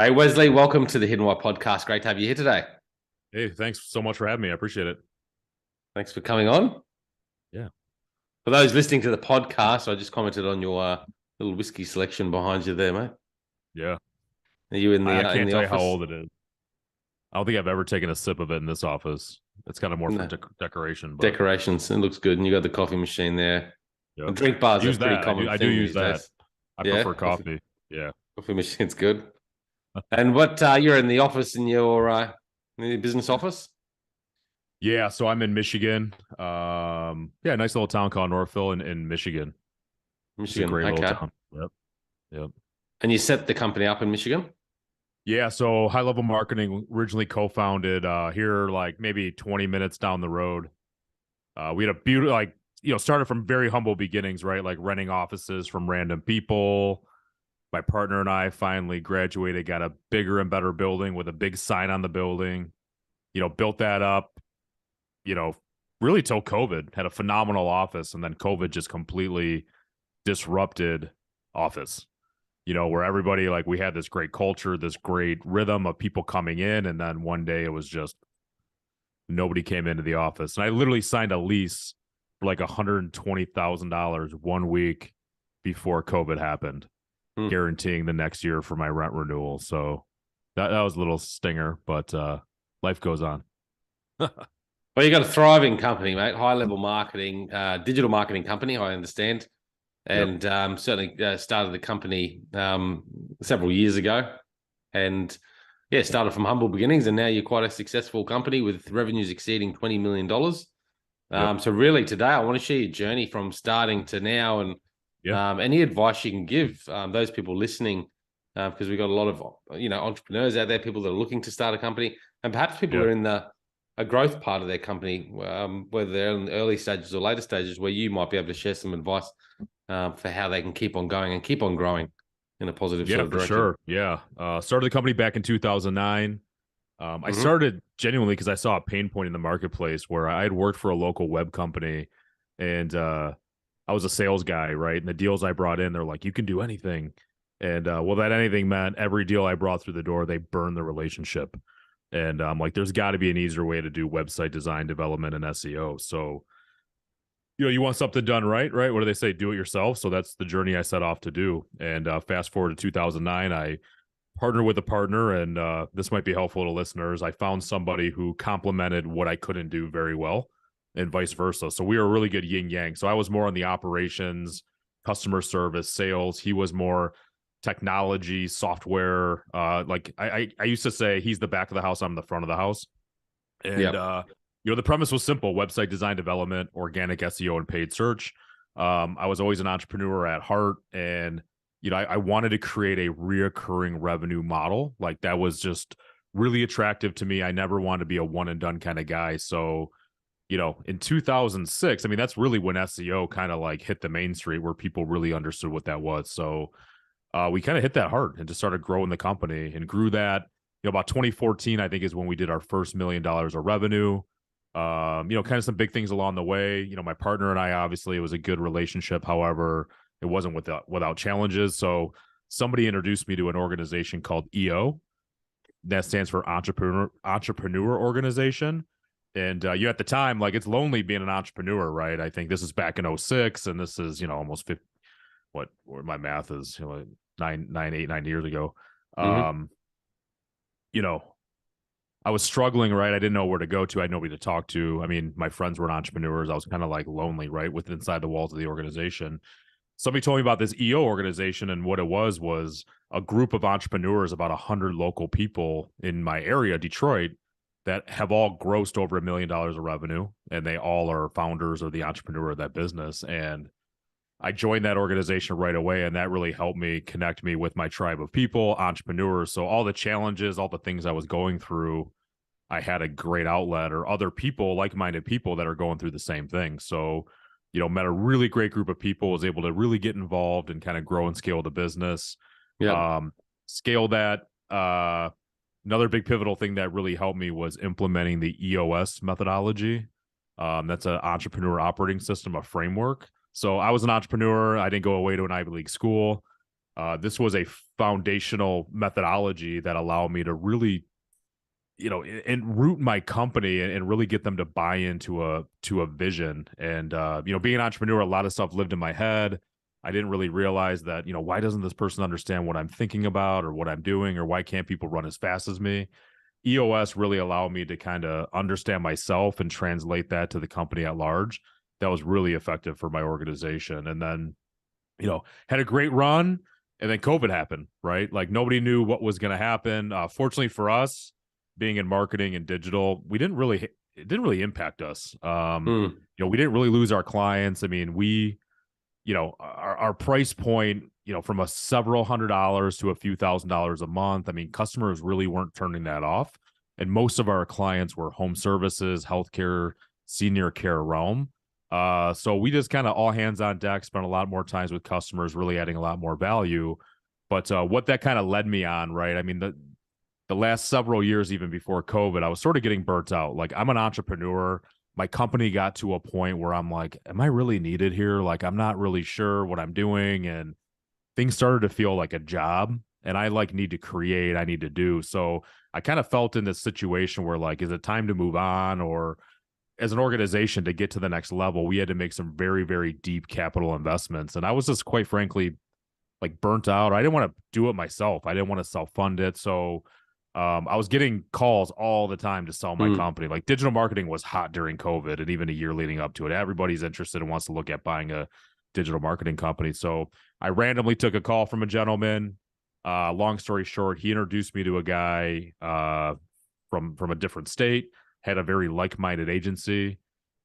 Hey, Wesley, welcome to the Hidden Why podcast. Great to have you here today. Hey, thanks so much for having me. I appreciate it. Thanks for coming on. Yeah. For those listening to the podcast, I just commented on your little whiskey selection behind you there, mate. Yeah. Are you in I in can't the tell you how office? old it is. I don't think I've ever taken a sip of it in this office. It's kind of more for No. decoration, but Decorations. It looks good. And you got the coffee machine there. yeah. And drink bars are a Use pretty that. I do common I do thing use these that. days. I Yeah, prefer coffee. Yeah. coffee machine's good. And what you're in the office in your business office? Yeah, so I'm in Michigan. Yeah, nice little town called Northville in Michigan. It's a Michigan. great little Okay. town. Yep. Yep. And you set the company up in Michigan? Yeah, so high level marketing originally co-founded here like maybe 20 minutes down the road. We had a beautiful, like, started from very humble beginnings, right? Like renting offices from random people. My partner and I finally graduated, got a bigger and better building with a big sign on the building, built that up, you know, really till COVID, had a phenomenal office. And then COVID just completely disrupted office, where everybody, like, we had this great culture, this great rhythm of people coming in. And then one day it was just nobody came into the office. And I literally signed a lease for like $120,000 one week before COVID happened, Hmm. guaranteeing the next year for my rent renewal. So that was a little stinger, but life goes on. Well, you got a thriving company, mate. High level marketing, digital marketing company, I understand. Yep. And certainly started the company several years ago, and yeah, started from humble beginnings, and now you're quite a successful company with revenues exceeding $20 million. Yep. So really, today I want to share your journey from starting to now, and Yeah. any advice you can give those people listening, because we've got a lot of entrepreneurs out there, people that are looking to start a company, and perhaps people Yeah. are in a growth part of their company, whether they're in the early stages or later stages, where you might be able to share some advice for how they can keep on going and keep on growing in a positive sort Yeah, of for direction. sure. Yeah. Started the company back in 2009. I Mm-hmm. started genuinely because I saw a pain point in the marketplace where I had worked for a local web company and I was a sales guy, right? And the deals I brought in, they're like, you can do anything. And well, that anything meant every deal I brought through the door, they burned the relationship. And I'm like, there's got to be an easier way to do website design, development, and SEO. So, you want something done right, right? What do they say? Do it yourself. So that's the journey I set off to do. And fast forward to 2009, I partnered with a partner, and this might be helpful to listeners. I found somebody who complemented what I couldn't do very well, and vice versa. So we were a really good yin yang. So I was more on the operations, customer service, sales. He was more technology, software. Like I used to say, he's the back of the house, I'm the front of the house. And Yep. the premise was simple: website design, development, organic SEO, and paid search. I was always an entrepreneur at heart, and I wanted to create a reoccurring revenue model. Like, that was just really attractive to me. I never wanted to be a one and done kind of guy. So, in 2006, I mean, that's really when SEO kind of like hit the main street, where people really understood what that was. So we kind of hit that hard and just started growing the company and grew that. About 2014, I think, is when we did our first $1 million of revenue. Kind of some big things along the way. My partner and I, obviously, it was a good relationship. However, it wasn't without challenges. So somebody introduced me to an organization called EO. That stands for Entrepreneur Organization. And at the time, like, it's lonely being an entrepreneur, right? I think this is back in '06, and this is almost 50, what my math is, 9 8 9 years ago. Mm-hmm. Um, you know, I was struggling, right? I didn't know where to go to. I had nobody to talk to. I mean, my friends were entrepreneurs. I was kind of like lonely, right, within inside the walls of the organization. Somebody told me about this EO organization, and what it was a group of entrepreneurs, about 100 local people in my area, Detroit, that have all grossed over $1 million of revenue, and they all are founders or the entrepreneur of that business. And I joined that organization right away, and that really helped me connect me with my tribe of people, entrepreneurs. So all the challenges, all the things I was going through, I had a great outlet, or other people, like-minded people that are going through the same thing. So, met a really great group of people, was able to really get involved and kind of grow and scale the business. Yep. Um, Scale that. Another big pivotal thing that really helped me was implementing the EOS methodology. That's an entrepreneur operating system, a framework. So I was an entrepreneur. I didn't go away to an Ivy League school. This was a foundational methodology that allowed me to really, and root my company and really get them to buy into a vision. And being an entrepreneur, a lot of stuff lived in my head. I didn't really realize that, why doesn't this person understand what I'm thinking about or what I'm doing, or why can't people run as fast as me? EOS really allowed me to kind of understand myself and translate that to the company at large. That was really effective for my organization. And then, had a great run, and then COVID happened, right? Like nobody knew what was going to happen. Fortunately for us, being in marketing and digital, it didn't really impact us. We didn't really lose our clients. I mean, our price point, from a several $100s to a few $1,000s a month. I mean, customers really weren't turning that off. And most of our clients were home services, healthcare, senior care realm. So we just kind of all hands on deck, spent a lot more times with customers, really adding a lot more value. But what that kind of led me on, right? I mean, the last several years, even before COVID, I was sort of getting burnt out. Like, I'm an entrepreneur. My company got to a point where I'm like, am I really needed here? Like, I'm not really sure what I'm doing. And things started to feel like a job, and I need to create, I need to do. So I kind of felt in this situation where, like, is it time to move on? Or as an organization, to get to the next level, we had to make some very, very deep capital investments. And I was just, quite frankly, like, burnt out. I didn't want to do it myself. I didn't want to self-fund it. So I was getting calls all the time to sell my company. Like, digital marketing was hot during COVID, and even a year leading up to it. Everybody's interested and wants to look at buying a digital marketing company. So I randomly took a call from a gentleman. Long story short, he introduced me to a guy from a different state, had a very like-minded agency.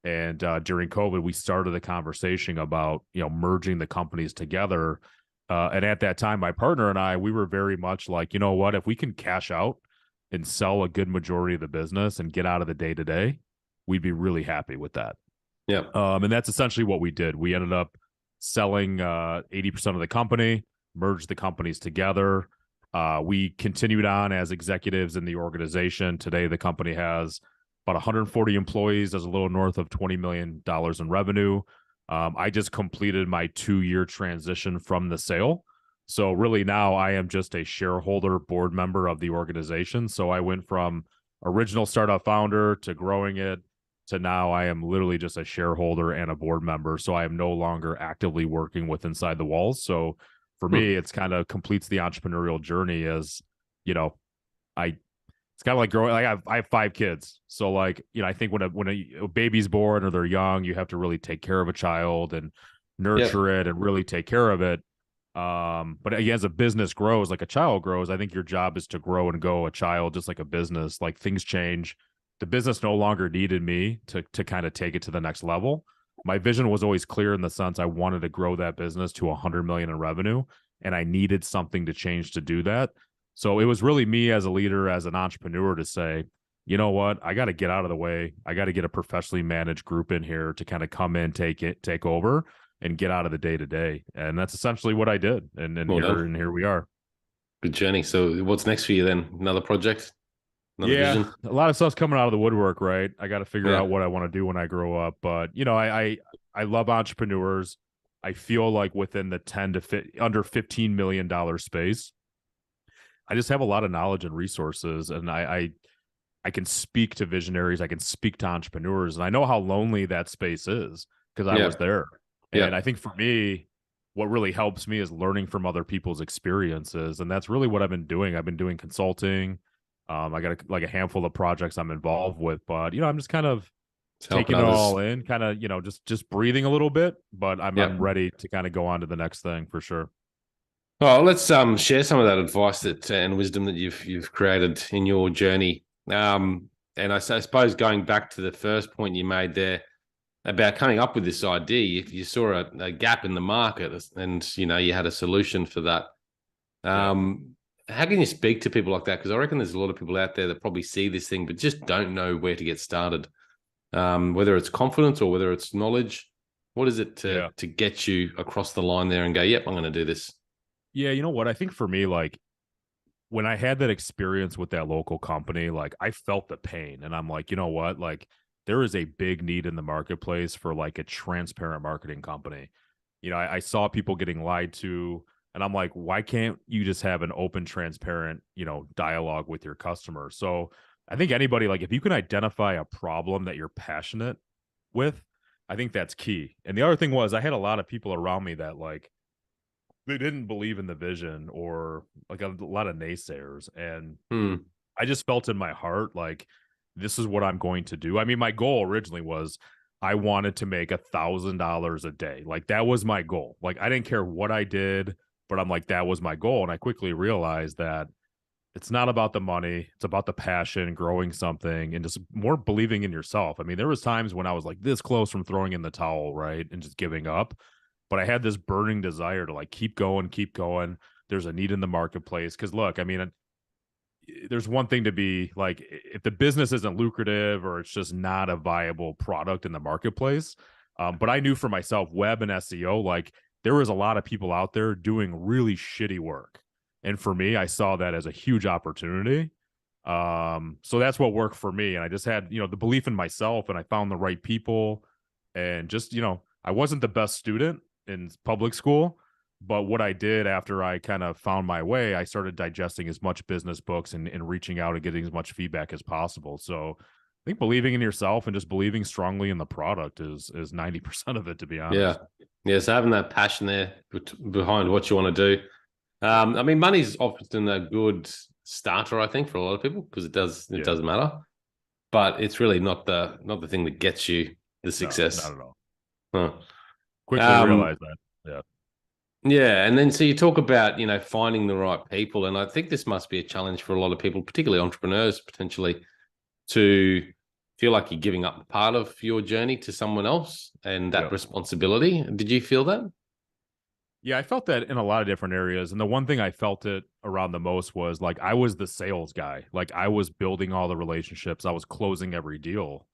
And during COVID, we started a conversation about, merging the companies together. And at that time, my partner and I, we were very much like, you know what, if we can cash out and sell a good majority of the business and get out of the day-to-day, we'd be really happy with that. Yeah. And that's essentially what we did. We ended up selling 80% of the company, merged the companies together. We continued on as executives in the organization. Today, the company has about 140 employees. There's a little north of $20 million in revenue. I just completed my 2-year transition from the sale. So really now I am just a shareholder board member of the organization. So I went from original startup founder to growing it to now I am literally just a shareholder and a board member. So I am no longer actively working with inside the walls. So for me, it's kind of completes the entrepreneurial journey as, it's kind of like growing. Like, I have 5 kids. So, like, I think when a baby's born or they're young, you have to really take care of a child and nurture it and really take care of it. But again, as a business grows, like a child grows, I think your job is to grow and go a child, just like a business. Like, things change. The business no longer needed me to kind of take it to the next level. My vision was always clear in the sense I wanted to grow that business to 100 million in revenue, and I needed something to change to do that. So it was really me as a leader, as an entrepreneur, to say, you know what, I got to get out of the way. I got to get a professionally managed group in here to kind of come in, take over, and get out of the day to day. And that's essentially what I did. And here we are. Good journey. So what's next for you then? Another project? Another vision? A lot of stuff's coming out of the woodwork, right? I got to figure out what I want to do when I grow up. But I love entrepreneurs. I feel like within the under $15 million space, I just have a lot of knowledge and resources, and I can speak to visionaries. I can speak to entrepreneurs, and I know how lonely that space is because I was there. And I think for me, what really helps me is learning from other people's experiences. And that's really what I've been doing. I've been doing consulting. I got a handful of projects I'm involved with, but, I'm just kind of taking it all in, kind of, just breathing a little bit, but I'm ready to kind of go on to the next thing for sure. Well, let's share some of that advice and wisdom that you've created in your journey. And I suppose going back to the first point you made there about coming up with this idea, if you saw a gap in the market and you had a solution for that, how can you speak to people like that? Because I reckon there's a lot of people out there that probably see this thing but just don't know where to get started. Whether it's confidence or whether it's knowledge, what is it to get you across the line there and go, yep, I'm going to do this? Yeah, you know what? I think for me, like, when I had that experience with that local company, like, I felt the pain, and I'm like, you know what? Like, there is a big need in the marketplace for like a transparent marketing company. I saw people getting lied to. And I'm like, why can't you just have an open, transparent, dialogue with your customer? So I think anybody, like, if you can identify a problem that you're passionate with, I think that's key. And the other thing was, I had a lot of people around me that, like, they didn't believe in the vision, or like a lot of naysayers. And Hmm. I just felt in my heart, like, this is what I'm going to do. I mean, my goal originally was I wanted to make $1,000 a day. Like, that was my goal. Like, I didn't care what I did, but I'm like, that was my goal. And I quickly realized that it's not about the money. It's about the passion, growing something, and just more believing in yourself. I mean, there was times when I was like this close from throwing in the towel, right? And just giving up. But I had this burning desire to, like, keep going, keep going. There's a need in the marketplace. Cause look, I mean, there's one thing to be like, if the business isn't lucrative or it's just not a viable product in the marketplace. But I knew for myself, web and SEO, like, there was a lot of people out there doing really shitty work. And for me, I saw that as a huge opportunity. So that's what worked for me. And I just had, the belief in myself, and I found the right people. And just, I wasn't the best student in public school, but what I did after I kind of found my way, I started digesting as much business books and reaching out and getting as much feedback as possible. So I think believing in yourself and just believing strongly in the product is 90% of it, to be Yeah. honest. Yeah. So having that passion there behind what you want to do. I mean, money's often a good starter, I think, for a lot of people, because it Yeah. does matter, but it's really not the thing that gets you the No, not success. at all. Huh. Quickly Um, realize that. Yeah. yeah, and then so you talk about, finding the right people, and I think this must be a challenge for a lot of people, particularly entrepreneurs, potentially, to feel like you're giving up part of your journey to someone else and that Yep. responsibility. Did you feel that? Yeah, I felt that in a lot of different areas. And the one thing I felt it around the most was, like, I was the sales guy. Like, I was building all the relationships, I was closing every deal.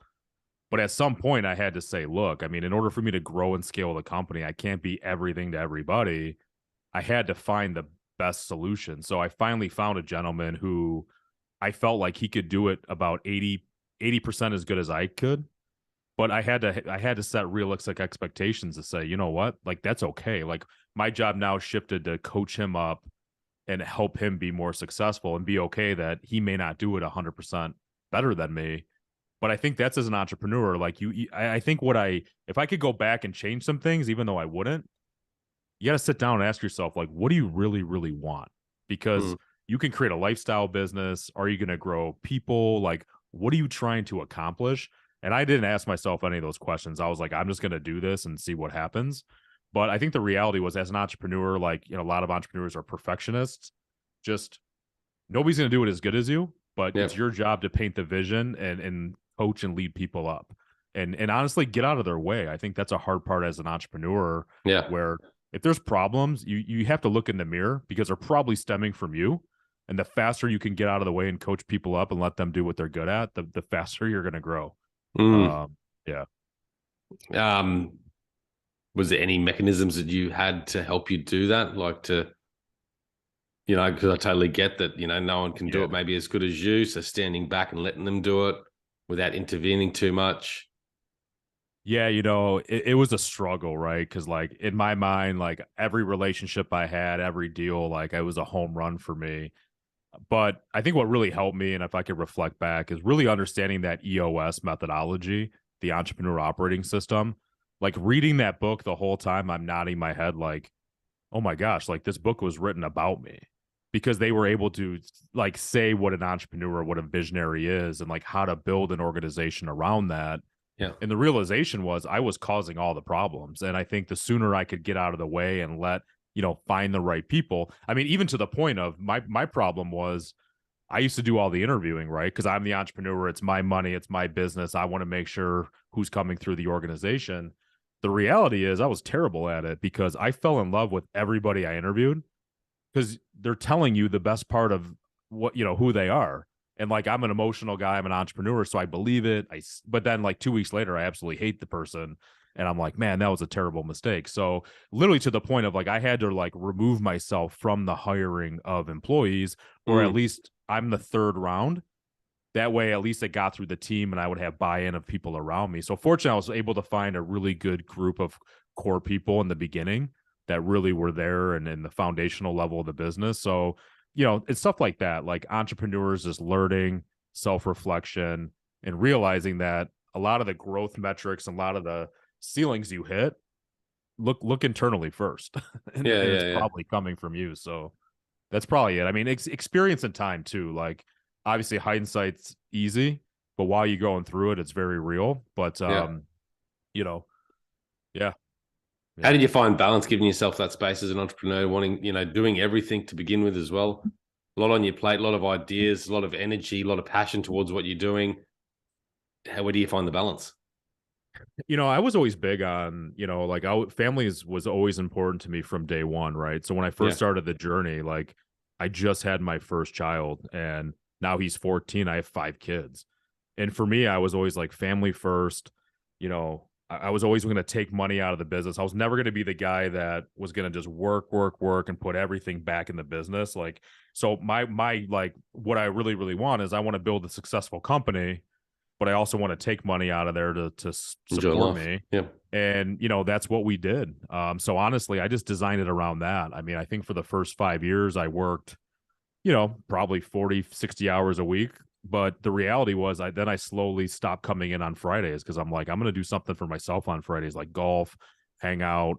But at some point, I had to say, look, I mean, in order for me to grow and scale the company, I can't be everything to everybody. I had to find the best solution. So I finally found a gentleman who I felt like he could do it about 80% as good as I could. But I had to set realistic expectations to say, you know what? Like, that's okay. Like, my job now shifted to coach him up and help him be more successful, and be okay that he may not do it 100% better than me. But I think that's, as an entrepreneur, like, I think if I could go back and change some things, even though I wouldn't, you got to sit down and ask yourself, like, what do you really, really want? Mm, Because you can create a lifestyle business. Are you going to grow people? Like, what are you trying to accomplish? And I didn't ask myself any of those questions. I was like, I'm just going to do this and see what happens. But I think the reality was, as an entrepreneur, like, a lot of entrepreneurs are perfectionists. Just, nobody's going to do it as good as you, but yeah. it's your job to paint the vision and coach and lead people up. And honestly, get out of their way. I think that's a hard part as an entrepreneur, Yeah. where if there's problems, you have to look in the mirror, because they're probably stemming from you. And the faster you can get out of the way and coach people up and let them do what they're good at, the faster you're going to grow. Mm. Um, yeah. Um, was there any mechanisms that you had to help you do that? Like, because I totally get that, no one can do Yeah. it maybe as good as you. So standing back and letting them do it without intervening too much. Yeah, it was a struggle, right? Because, like, in my mind, like, every relationship I had, every deal, like, it was a home run for me. But I think what really helped me, and if I could reflect back, is really understanding that EOS methodology, the entrepreneur operating system. Like, reading that book the whole time, I'm nodding my head like, oh my gosh, like, this book was written about me, because they were able to, like, say what an entrepreneur, what a visionary is, and, like, how to build an organization around that. Yeah. And the realization was, I was causing all the problems. And I think the sooner I could get out of the way and find the right people. I mean, even to the point of, my problem was, I used to do all the interviewing, right? Because I'm the entrepreneur. It's my money. It's my business. I want to make sure who's coming through the organization. The reality is, I was terrible at it, because I fell in love with everybody I interviewed, because they're telling you the best part of who they are. And, like, I'm an emotional guy, I'm an entrepreneur, so I believe it. But then, like, 2 weeks later, I absolutely hate the person, and I'm like, man, that was a terrible mistake. So literally, to the point of, like, I had to, like, remove myself from the hiring of employees, or at Mm, least I'm the third round. That way, at least it got through the team, and I would have buy-in of people around me. So fortunately, I was able to find a really good group of core people in the beginning that really were there and in the foundational level of the business. So, you know, it's stuff like that, like entrepreneurs just learning, self-reflection, and realizing that a lot of the growth metrics and a lot of the ceilings you hit, look internally first. Yeah, And it's yeah, yeah. probably coming from you. So that's probably it. I mean, experience and time too. Like obviously hindsight's easy, but while you're going through it, it's very real. But Yeah. you know, yeah, How yeah. did you find balance, giving yourself that space as an entrepreneur, wanting, doing everything to begin with as well? A lot on your plate, a lot of ideas, a lot of energy, a lot of passion towards what you're doing. Where do you find the balance? You know, I was always big on, you know, like families was always important to me from day one, right? So when I first Yeah. started the journey, like I just had my first child and now he's 14. I have 5 kids. And for me, I was always like family first. You know, I was always going to take money out of the business. I was never going to be the guy that was going to just work, and put everything back in the business. Like, so my like what I really want is I want to build a successful company, but I also want to take money out of there to Enjoy support life. me. Yeah. And, you know, that's what we did. So honestly, I just designed it around that. I mean, I think for the first 5 years, I worked, you know, probably 40, 60 hours a week. But the reality was I slowly stopped coming in on Fridays because I'm like, I'm going to do something for myself on Fridays, like golf, hang out.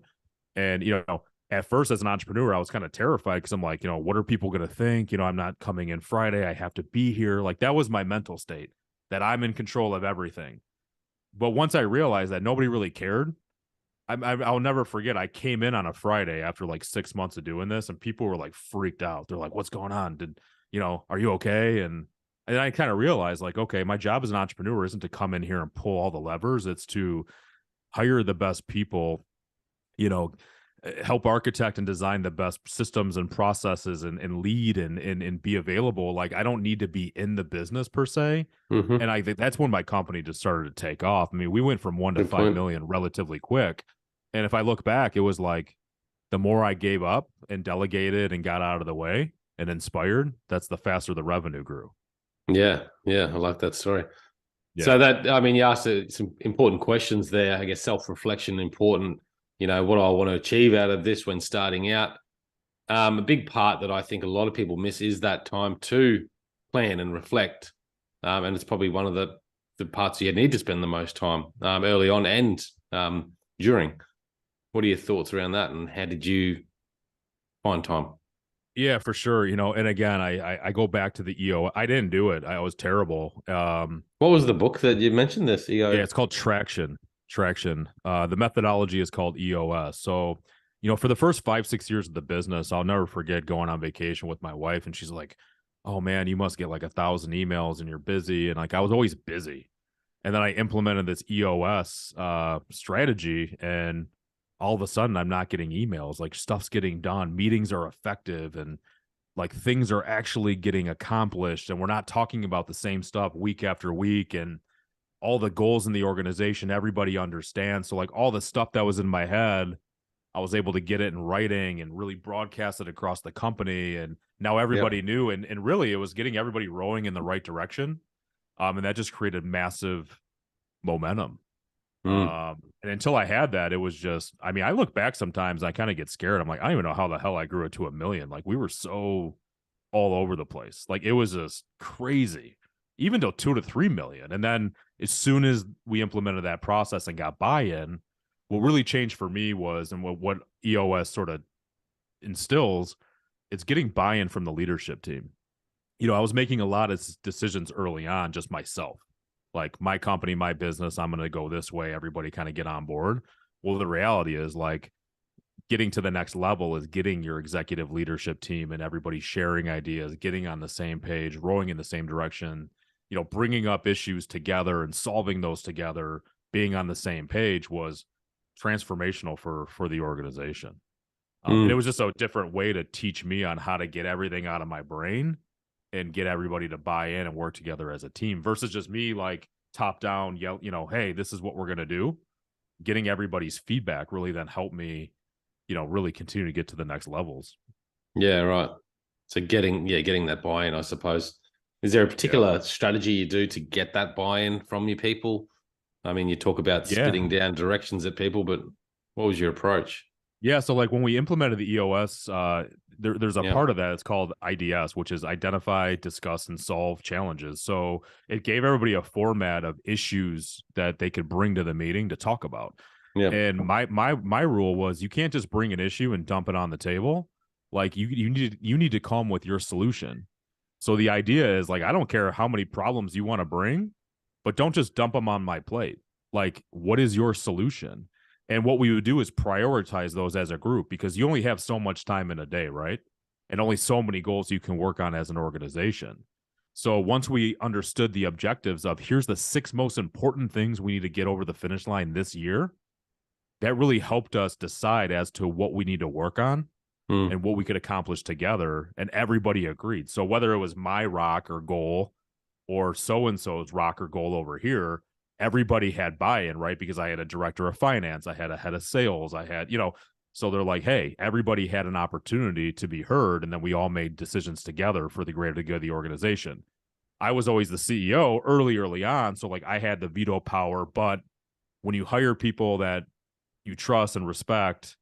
And, you know, at first as an entrepreneur, I was kind of terrified because I'm like, you know, what are people going to think? You know, I'm not coming in Friday. I have to be here. Like that was my mental state, that I'm in control of everything. But once I realized that nobody really cared, I'll never forget. I came in on a Friday after like 6 months of doing this, and people were like freaked out. They're like, "What's going on? Are you okay?" And I kind of realized, like, okay, my job as an entrepreneur isn't to come in here and pull all the levers. It's to hire the best people, you know, help architect and design the best systems and processes and lead and be available. Like I don't need to be in the business per se. Mm-hmm. And I think that's when my company just started to take off. I mean, we went from 1 to Good five point. million relatively quick. And if I look back, it was like the more I gave up and delegated and got out of the way and inspired, that's the faster the revenue grew. Yeah, yeah, I like that story. Yeah. So that, I mean, you asked some important questions there. I guess self-reflection important. What do I want to achieve out of this when starting out? A big part that I think a lot of people miss is that time to plan and reflect. And it's probably one of the parts you need to spend the most time early on and during. What are your thoughts around that, and how did you find time? Yeah, for sure. You know, and again, I go back to the EO. I didn't do it. I was terrible. What was the book that you mentioned? This Yeah, EO. it's called Traction. Traction. The methodology is called EOS. So, you know, for the first 5, 6 years of the business, I'll never forget going on vacation with my wife, and she's like, "Oh man, you must get like 1,000 emails, and you're busy." And like, I was always busy. And then I implemented this EOS strategy, and all of a sudden, I'm not getting emails. Like stuff's getting done, meetings are effective, and like things are actually getting accomplished. And we're not talking about the same stuff week after week. And all the goals in the organization, everybody understands. So like all the stuff that was in my head, I was able to get it in writing and really broadcast it across the company. And now Yep. everybody knew, and really it was getting everybody rowing in the right direction. And that just created massive momentum. Mm. And until I had that, it was just, I mean, I look back sometimes, I kind of get scared. I'm like, I don't even know how the hell I grew it to 1 million. Like we were so all over the place. Like it was just crazy, even to 2 to 3 million. And then as soon as we implemented that process and got buy-in, what really changed for me was, and what EOS sort of instills, it's getting buy-in from the leadership team. You know, I was making a lot of decisions early on, just myself, like my company, my business, I'm going to go this way. Everybody kind of get on board. Well, the reality is like getting to the next level is getting your executive leadership team and everybody sharing ideas, getting on the same page, rowing in the same direction, you know, bringing up issues together and solving those together, being on the same page was transformational for the organization. And it Mm. was just a different way to teach me on how to get everything out of my brain and get everybody to buy in and work together as a team versus just me like top down yell, you know, hey, this is what we're going to do. Getting everybody's feedback really then helped me, you know, really continue to get to the next levels. Yeah, right. So getting that buy-in, I suppose. Is there a Yeah. particular strategy you do to get that buy-in from your people? I mean, you talk about Yeah. spitting down directions at people, but what was your approach? Yeah, so like when we implemented the EOS, there's a Yeah. part of that. It's called IDS, which is identify, discuss, and solve challenges. So it gave everybody a format of issues that they could bring to the meeting to talk about. Yeah. And my rule was you can't just bring an issue and dump it on the table. Like you need to come with your solution. So the idea is like I don't care how many problems you want to bring, but don't just dump them on my plate. Like, what is your solution? And what we would do is prioritize those as a group because you only have so much time in a day, right? And only so many goals you can work on as an organization. So once we understood the objectives of here's the 6 most important things we need to get over the finish line this year, that really helped us decide as to what we need to work on Mm. and what we could accomplish together. And everybody agreed. So whether it was my rock or goal or so and so's rock or goal over here, everybody had buy-in, right? Because I had a director of finance, I had a head of sales, I had, so they're like, hey, everybody had an opportunity to be heard. And then we all made decisions together for the greater good of the organization. I was always the CEO early on. So like I had the veto power. But when you hire people that you trust and respect,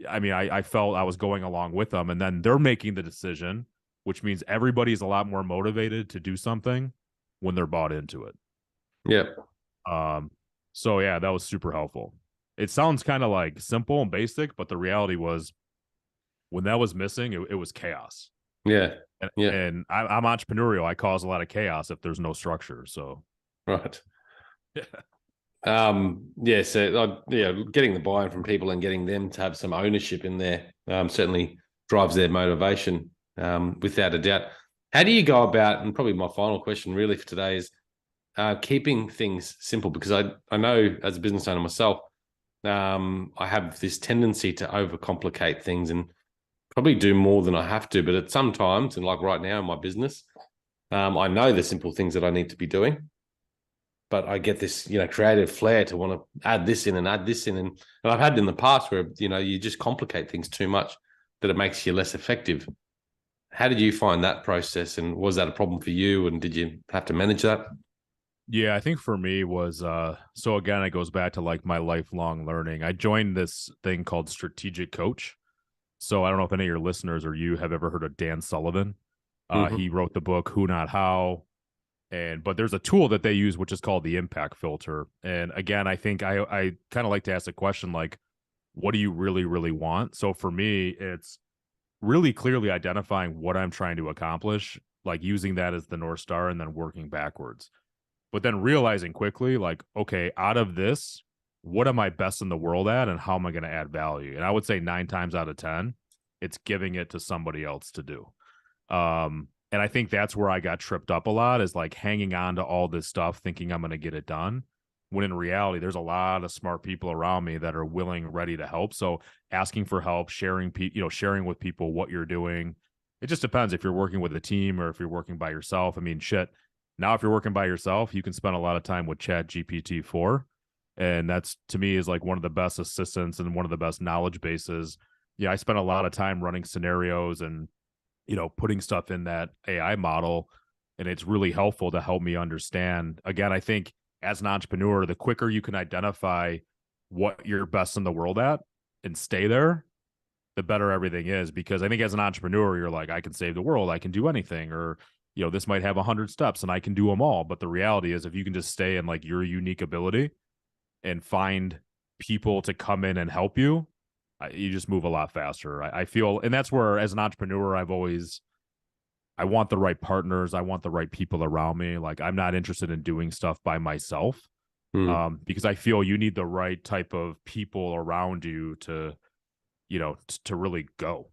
I mean, I felt I was going along with them, and then they're making the decision, which means everybody's a lot more motivated to do something when they're bought into it. Yeah. So yeah, that was super helpful. It sounds kind of like simple and basic, but the reality was when that was missing, it was chaos. Yeah. And, Yeah. and I'm entrepreneurial. I cause a lot of chaos if there's no structure. So Right. Yeah, so getting the buy-in from people and getting them to have some ownership in there certainly drives their motivation, without a doubt. How do you go about, and probably my final question really for today is keeping things simple, because I know as a business owner myself, I have this tendency to overcomplicate things and probably do more than I have to, but at some times, and like right now in my business, I know the simple things that I need to be doing, but I get this, creative flair to want to add this in and add this in. And I've had it in the past where, you just complicate things too much that it makes you less effective. How did you find that process? And was that a problem for you? And did you have to manage that? yeah, I think for me was so again, it goes back to like my lifelong learning. I joined this thing called Strategic Coach. So I don't know if any of your listeners or you have ever heard of Dan Sullivan. He Mm-hmm. wrote the book Who Not How, but there's a tool that they use which is called the impact filter. And again, I think I kind of like to ask a question like, what do you really, really want? So for me, it's really clearly identifying what I'm trying to accomplish, like using that as the North Star and then working backwards. But then realizing quickly, like, okay, out of this, what am I best in the world at and how am I going to add value? And I would say 9 times out of 10, it's giving it to somebody else to do. And I think that's where I got tripped up a lot is like hanging on to all this stuff, thinking I'm going to get it done. When in reality, there's a lot of smart people around me that are willing, ready to help. So asking for help, sharing with people what you're doing. It just depends if you're working with a team or if you're working by yourself. I mean, shit. Now, if you're working by yourself, you can spend a lot of time with Chat GPT-4. And that's to me is like one of the best assistants and one of the best knowledge bases. Yeah, I spent a lot of time running scenarios and putting stuff in that AI model. And it's really helpful to help me understand. Again, I think as an entrepreneur, the quicker you can identify what you're best in the world at and stay there, the better everything is. Because I think as an entrepreneur, you're like, I can save the world, I can do anything, or this might have 100 steps and I can do them all. But the reality is, if you can just stay in like your unique ability and find people to come in and help you, you just move a lot faster. I feel, and that's where as an entrepreneur, I want the right partners. I want the right people around me. Like I'm not interested in doing stuff by myself, Mm. because I feel you need the right type of people around you to, to really go.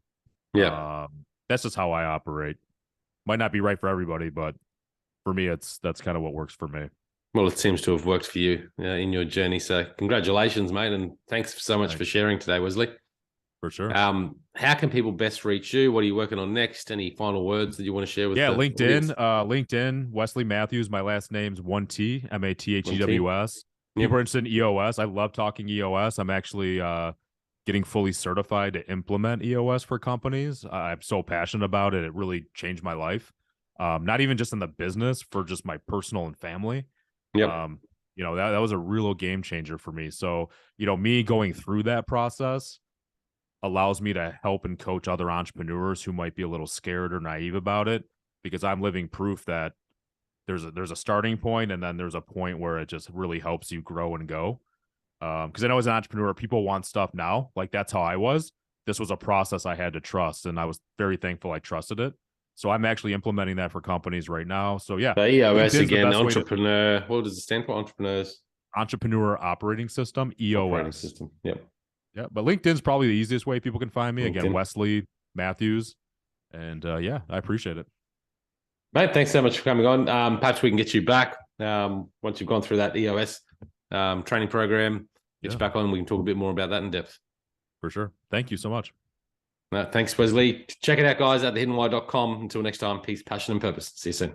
Yeah. That's just how I operate. Might not be right for everybody, but for me, that's kind of what works for me. Well, it seems to have worked for you in your journey. So congratulations, mate. And thanks so much for Thanks. sharing today, Wesley. For sure. How can people best reach you? What are you working on next? Any final words that you want to share with Yeah, the LinkedIn, audience? Wesley Mathews. My last name's 1T, One T. Mathews. Yep. People are interested in EOS. I love talking EOS. I'm actually getting fully certified to implement EOS for companies. I'm so passionate about it. It really changed my life. Not even just in the business, for just my personal and family. Yep. Um, that was a real game changer for me. So, me going through that process allows me to help and coach other entrepreneurs who might be a little scared or naive about it, because I'm living proof that there's a starting point, and then there's a point where it just really helps you grow and go. Because I know as an entrepreneur, people want stuff now. Like, that's how I was. This was a process I had to trust, and I was very thankful I trusted it. So I'm actually implementing that for companies right now. So yeah, So EOS LinkedIn's the again, best way to entrepreneur. What does it stand for? Entrepreneurs entrepreneur operating system, operating EOS. system. Yep. Yeah, but LinkedIn's probably the easiest way people can find me. Again, LinkedIn. Wesley Mathews, and yeah, I appreciate it. Mate, thanks so much for coming on. Perhaps we can get you back once you've gone through that EOS training program. Get you back on. We can talk a bit more about that in depth. For sure. Thank you so much. Thanks, Wesley. Check it out, guys, at thehiddenwhy.com. Until next time, peace, passion, and purpose. See you soon.